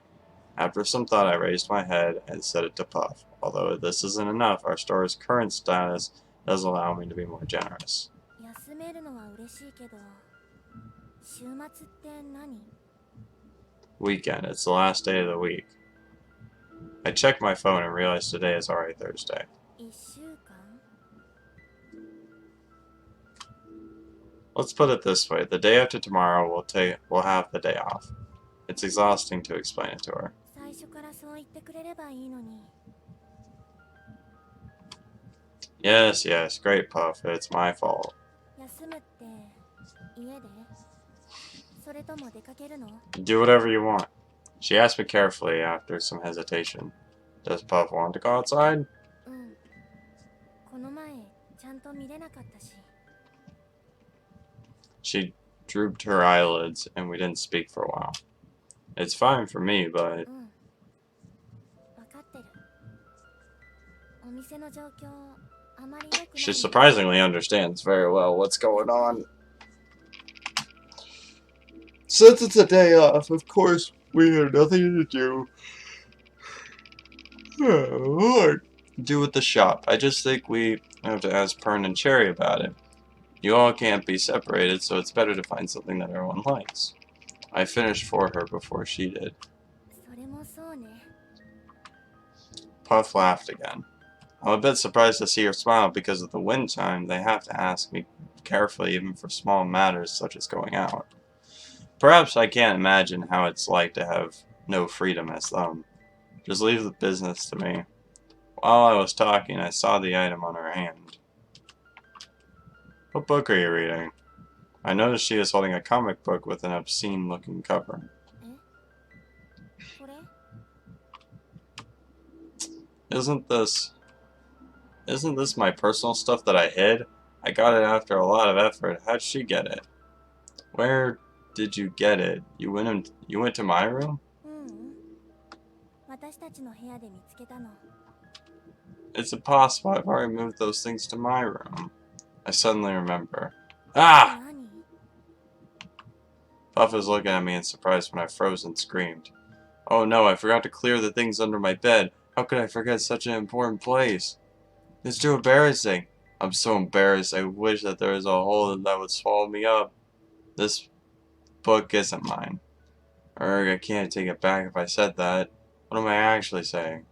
After some thought, I raised my head and said it to Puff. Although this isn't enough, our store's current status does allow me to be more generous. Weekend. It's the last day of the week. I checked my phone and realized today is already Thursday. Let's put it this way. The day after tomorrow, we'll have the day off. It's exhausting to explain it to her. Yes, great, Puff. It's my fault. Do whatever you want. She asked me carefully after some hesitation. Does Puff want to go outside? She drooped her eyelids, and we didn't speak for a while. It's fine for me, but... She surprisingly understands very well what's going on. Since it's a day off, of course, we have nothing to do. Oh, Lord. Do with the shop. I just think we have to ask Pern and Cherry about it. You all can't be separated, so it's better to find something that everyone likes. I finished for her before she did. Puff laughed again. I'm a bit surprised to see her smile because of the wind chime. They have to ask me carefully even for small matters such as going out. Perhaps I can't imagine how it's like to have no freedom as them. Just leave the business to me. While I was talking, I saw the item on her hand. What book are you reading? I noticed she is holding a comic book with an obscene-looking cover. Isn't this my personal stuff that I hid? I got it after a lot of effort. How'd she get it? Where did you get it? You went to my room? It's impossible. I've already moved those things to my room. I suddenly remember. Ah! Puff is looking at me in surprise when I froze and screamed. Oh no, I forgot to clear the things under my bed. How could I forget such an important place? It's too embarrassing. I'm so embarrassed. I wish that there was a hole that would swallow me up. This book isn't mine. Erg, I can't take it back if I said that. What am I actually saying?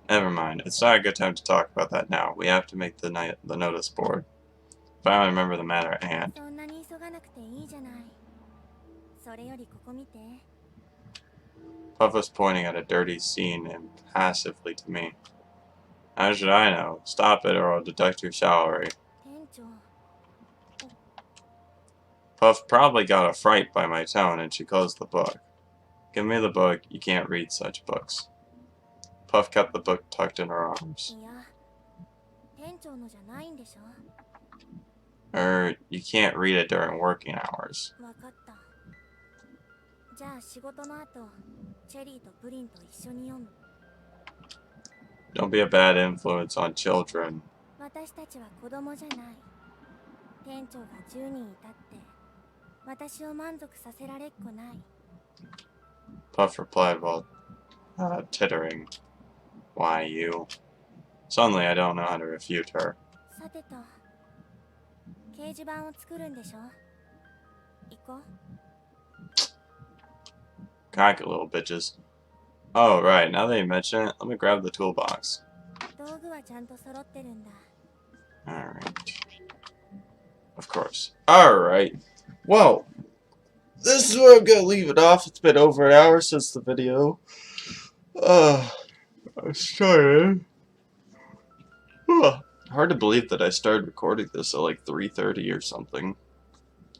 Never mind. It's not a good time to talk about that now. We have to make the notice board. Finally remember the matter at hand. Puff was pointing at a dirty scene impassively to me. How should I know? Stop it or I'll deduct your salary. Puff probably got a fright by my tone and she closed the book. Give me the book. You can't read such books. Puff kept the book tucked in her arms. You can't read it during working hours. Don't be a bad influence on children. Puff replied while tittering. Why you? Suddenly I don't know how to refute her. Cocky little bitches. Oh, right. Now that you mention it, let me grab the toolbox. Alright. Of course. Alright. Well, this is where I'm gonna leave it off. It's been over an hour since the video. I started. Hard to believe that I started recording this at like 3:30 or something.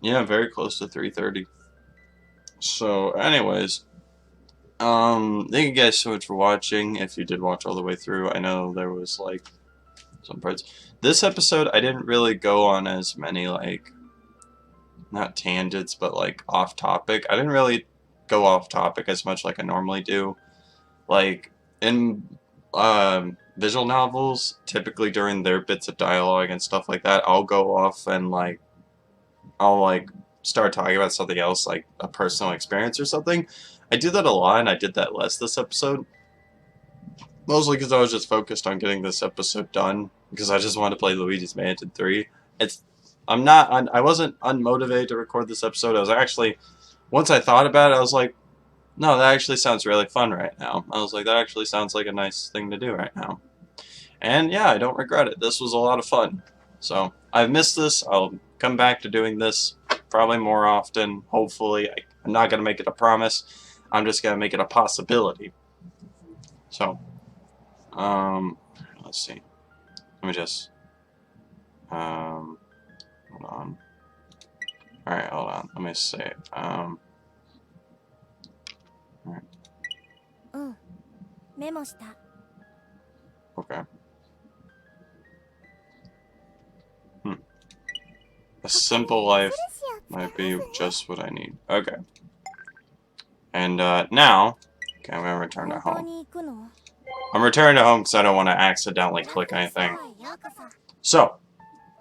Yeah, very close to 3:30. So, anyways, thank you guys so much for watching. If you did watch all the way through, I know there was like some parts. This episode, I didn't really go on as many like, not tangents, but like off topic. I didn't really go off topic as much like I normally do. Like in visual novels, typically during their bits of dialogue and stuff like that, I'll go off and like I'll like start talking about something else, like a personal experience or something. I do that a lot, and I did that less this episode. Mostly because I was just focused on getting this episode done, because I just wanted to play Luigi's Mansion 3. I wasn't unmotivated to record this episode. I was actually, once I thought about it, I was like, no, that actually sounds really fun right now. I was like, that actually sounds like a nice thing to do right now. And yeah, I don't regret it. This was a lot of fun. So, I've missed this. I'll come back to doing this probably more often, hopefully. I'm not going to make it a promise. I'm just going to make it a possibility. So, let's see. Let me just, hold on. Alright, hold on. Let me say, alright. Okay. A simple life might be just what I need. Okay. And, now, okay, I'm gonna return to home. I'm returning to home because I don't want to accidentally click anything. So,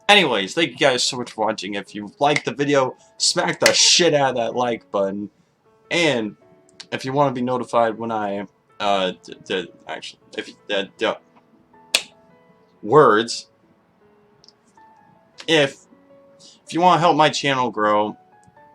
anyways, thank you guys so much for watching. If you liked the video, smack the shit out of that like button. And if you want to be notified when I, if you want to help my channel grow,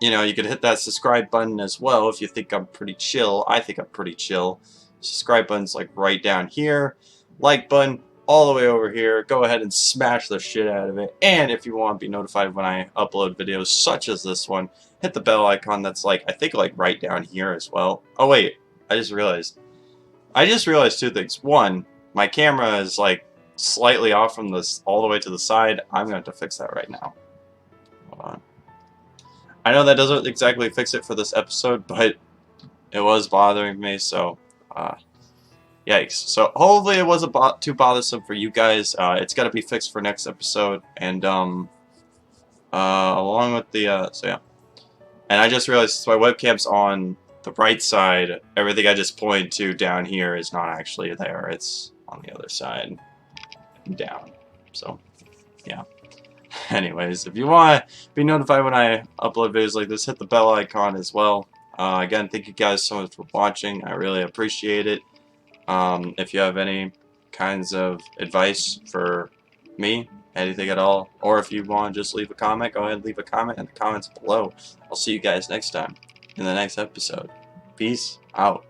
you know, you could hit that subscribe button as well if you think I'm pretty chill. I think I'm pretty chill. Subscribe button's like right down here. Like button all the way over here. Go ahead and smash the shit out of it. And if you want to be notified when I upload videos such as this one, hit the bell icon that's like, I think like right down here as well. Oh wait, I just realized two things. One, my camera is like slightly off from this all the way to the side. I'm going to have to fix that right now. Hold on. I know that doesn't exactly fix it for this episode, but it was bothering me, so, yikes. So, hopefully it wasn't too bothersome for you guys. It's got to be fixed for next episode, and, along with the, so yeah. And I just realized since my webcam's on the right side, everything I just pointed to down here is not actually there. It's on the other side, down. So, yeah. Anyways, if you want to be notified when I upload videos like this, hit the bell icon as well. Again, thank you guys so much for watching. I really appreciate it. If you have any kinds of advice for me, anything at all, or if you want to just leave a comment, go ahead and leave a comment in the comments below. I'll see you guys next time in the next episode. Peace out.